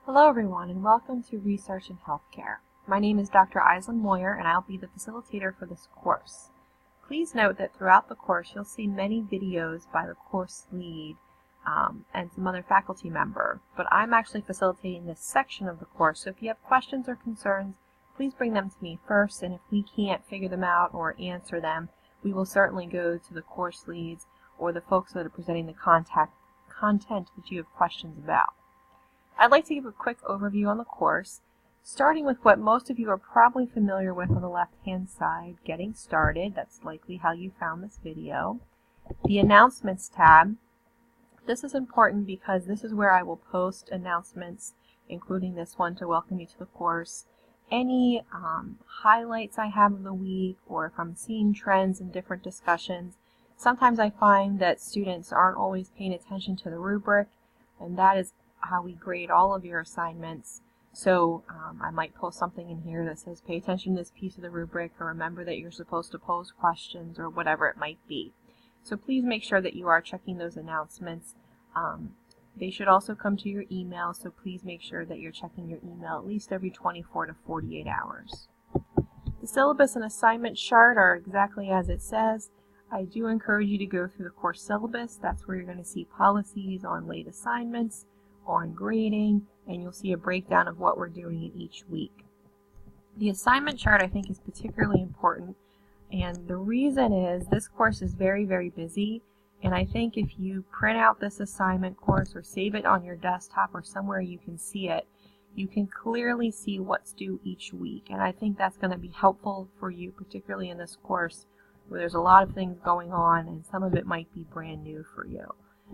Hello everyone and welcome to Research in Healthcare. My name is Dr. Aislinn Moyer and I'll be the facilitator for this course. Please note that throughout the course you'll see many videos by the course lead and some other faculty member, but I'm actually facilitating this section of the course, so if you have questions or concerns, please bring them to me first, and if we can't figure them out or answer them, we will certainly go to the course leads or the folks that are presenting the content that you have questions about. I'd like to give a quick overview on the course, starting with what most of you are probably familiar with on the left-hand side, getting started. That's likely how you found this video. The announcements tab. This is important because this is where I will post announcements, including this one to welcome you to the course. Any highlights I have of the week, or if I'm seeing trends in different discussions. Sometimes I find that students aren't always paying attention to the rubric, and that is how we grade all of your assignments. So I might post something in here that says pay attention to this piece of the rubric, or remember that you're supposed to pose questions, or whatever it might be. So please make sure that you are checking those announcements. They should also come to your email, so please make sure that you're checking your email at least every 24 to 48 hours. The syllabus and assignment chart are exactly as it says. I do encourage you to go through the course syllabus. That's where you're going to see policies on late assignments, on grading, and you'll see a breakdown of what we're doing in each week. The assignment chart I think is particularly important, and the reason is this course is very, very busy, and I think if you print out this assignment course or save it on your desktop or somewhere you can see it, you can clearly see what's due each week, and I think that's going to be helpful for you, particularly in this course where there's a lot of things going on and some of it might be brand new for you.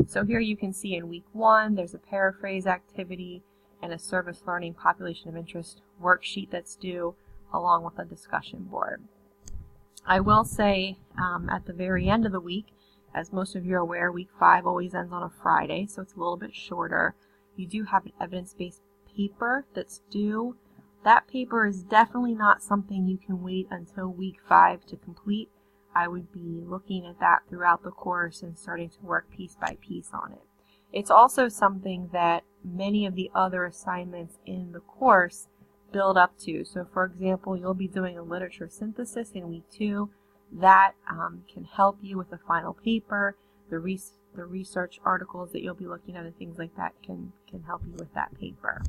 So here you can see in week 1 there's a paraphrase activity and a service learning population of interest worksheet that's due, along with a discussion board. I will say at the very end of the week, as most of you are aware, week 5 always ends on a Friday, so it's a little bit shorter. You do have an evidence-based paper that's due. That paper is definitely not something you can wait until week 5 to complete. I would be looking at that throughout the course and starting to work piece by piece on it. It's also something that many of the other assignments in the course build up to. So for example, you'll be doing a literature synthesis in week 2. That can help you with the final paper. The research articles that you'll be looking at and things like that can help you with that paper.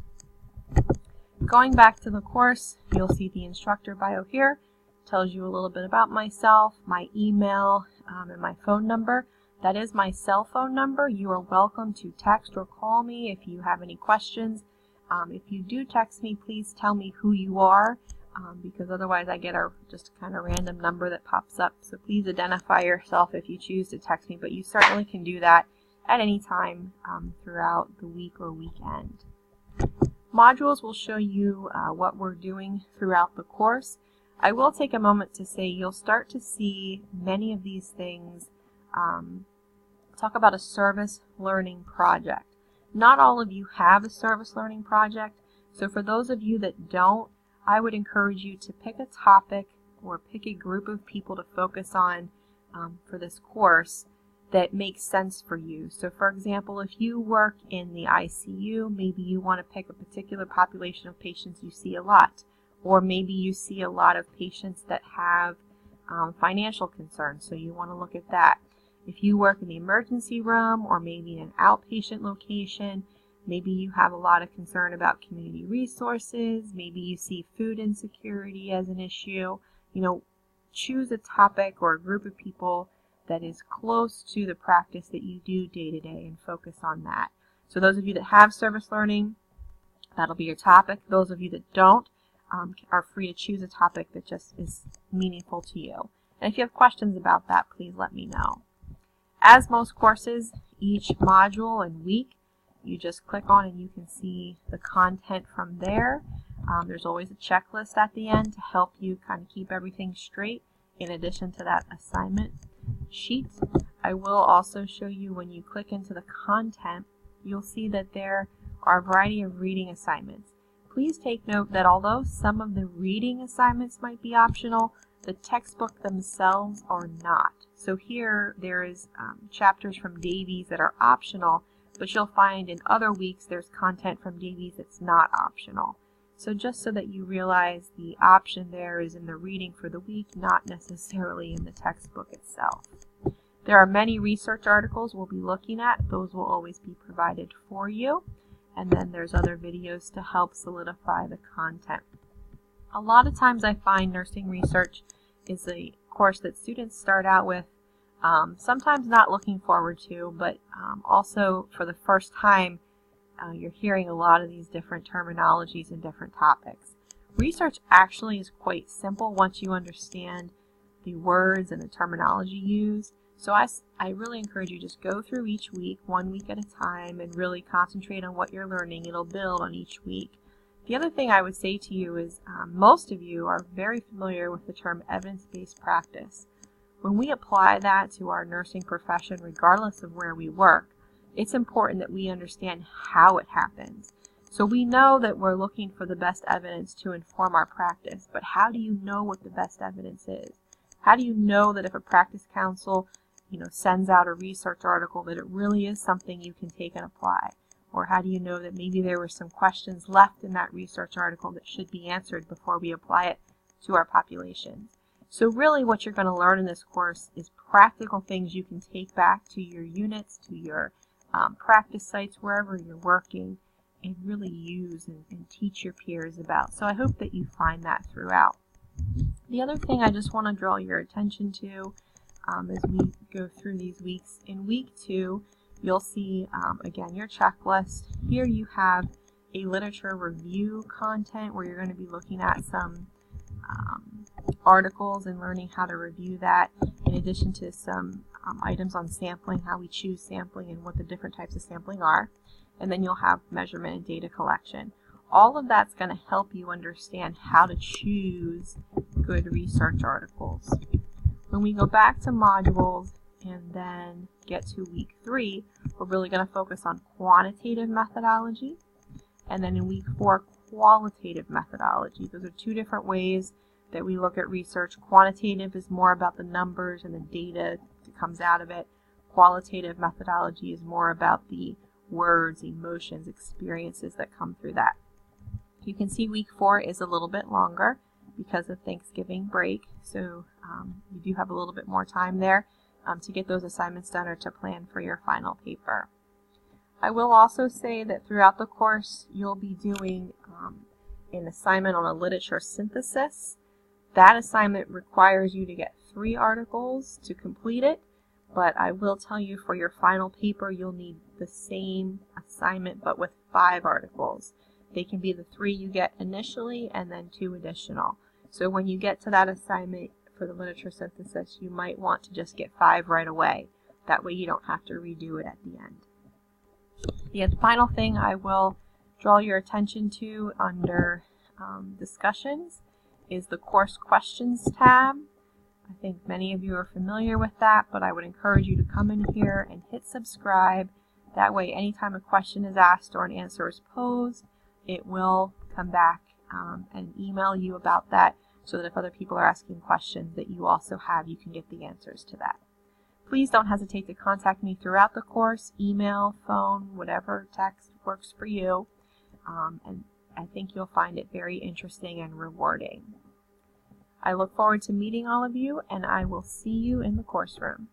Going back to the course, you'll see the instructor bio here. Tells you a little bit about myself, my email, and my phone number. That is my cell phone number. You are welcome to text or call me if you have any questions. If you do text me, please tell me who you are, because otherwise I get a just kind of random number that pops up. So please identify yourself if you choose to text me, but you certainly can do that at any time throughout the week or weekend. Modules will show you what we're doing throughout the course. I will take a moment to say you'll start to see many of these things talk about a service learning project. Not all of you have a service learning project, so for those of you that don't, I would encourage you to pick a topic or pick a group of people to focus on for this course that makes sense for you. So for example, if you work in the ICU, maybe you want to pick a particular population of patients you see a lot. Or maybe you see a lot of patients that have financial concerns, so you want to look at that. If you work in the emergency room or maybe in an outpatient location, maybe you have a lot of concern about community resources, maybe you see food insecurity as an issue. Choose a topic or a group of people that is close to the practice that you do day to day and focus on that. So those of you that have service learning, that'll be your topic. Those of you that don't, are free to choose a topic that just is meaningful to you. And if you have questions about that, please let me know. As most courses, each module and week, you just click on and you can see the content from there. There's always a checklist at the end to help you kind of keep everything straight in addition to that assignment sheet. I will also show you when you click into the content, you'll see that there are a variety of reading assignments. Please take note that although some of the reading assignments might be optional, the textbook themselves are not. So here there is chapters from Davies that are optional, but you'll find in other weeks there's content from Davies that's not optional. So just so that you realize the option there is in the reading for the week, not necessarily in the textbook itself. There are many research articles we'll be looking at. Those will always be provided for you. And then there's other videos to help solidify the content. A lot of times I find nursing research is a course that students start out with, sometimes not looking forward to, but also for the first time you're hearing a lot of these different terminologies and different topics. Research actually is quite simple once you understand the words and the terminology used. So I really encourage you to just go through each week, 1 week at a time, and really concentrate on what you're learning. It'll build on each week. The other thing I would say to you is most of you are very familiar with the term evidence-based practice. When we apply that to our nursing profession, regardless of where we work, it's important that we understand how it happens. So we know that we're looking for the best evidence to inform our practice, but how do you know what the best evidence is? How do you know that if a practice council sends out a research article that it really is something you can take and apply? Or how do you know that maybe there were some questions left in that research article that should be answered before we apply it to our populations? So really what you're going to learn in this course is practical things you can take back to your units, to your practice sites, wherever you're working, and really use and teach your peers about. So I hope that you find that throughout. The other thing I just want to draw your attention to as we go through these weeks. In week 2, you'll see, again, your checklist. Here you have a literature review content where you're going to be looking at some articles and learning how to review that, in addition to some items on sampling, how we choose sampling and what the different types of sampling are. And then you'll have measurement and data collection. All of that's going to help you understand how to choose good research articles. When we go back to modules and then get to week 3, we're really going to focus on quantitative methodology. And then in week 4, qualitative methodology. Those are 2 different ways that we look at research. Quantitative is more about the numbers and the data that comes out of it. Qualitative methodology is more about the words, emotions, experiences that come through that. You can see week 4 is a little bit longer because of Thanksgiving break, so you do have a little bit more time there to get those assignments done or to plan for your final paper. I will also say that throughout the course you'll be doing an assignment on a literature synthesis. That assignment requires you to get 3 articles to complete it, but I will tell you for your final paper you'll need the same assignment but with 5 articles. They can be the 3 you get initially and then 2 additional. So when you get to that assignment for the literature synthesis, you might want to just get 5 right away. That way you don't have to redo it at the end. The final thing I will draw your attention to under discussions is the course questions tab. I think many of you are familiar with that, but I would encourage you to come in here and hit subscribe. That way anytime a question is asked or an answer is posed, it will come back and email you about that, so that if other people are asking questions that you also have, you can get the answers to that. Please don't hesitate to contact me throughout the course, email, phone, whatever text works for you, and I think you'll find it very interesting and rewarding. I look forward to meeting all of you, and I will see you in the course room.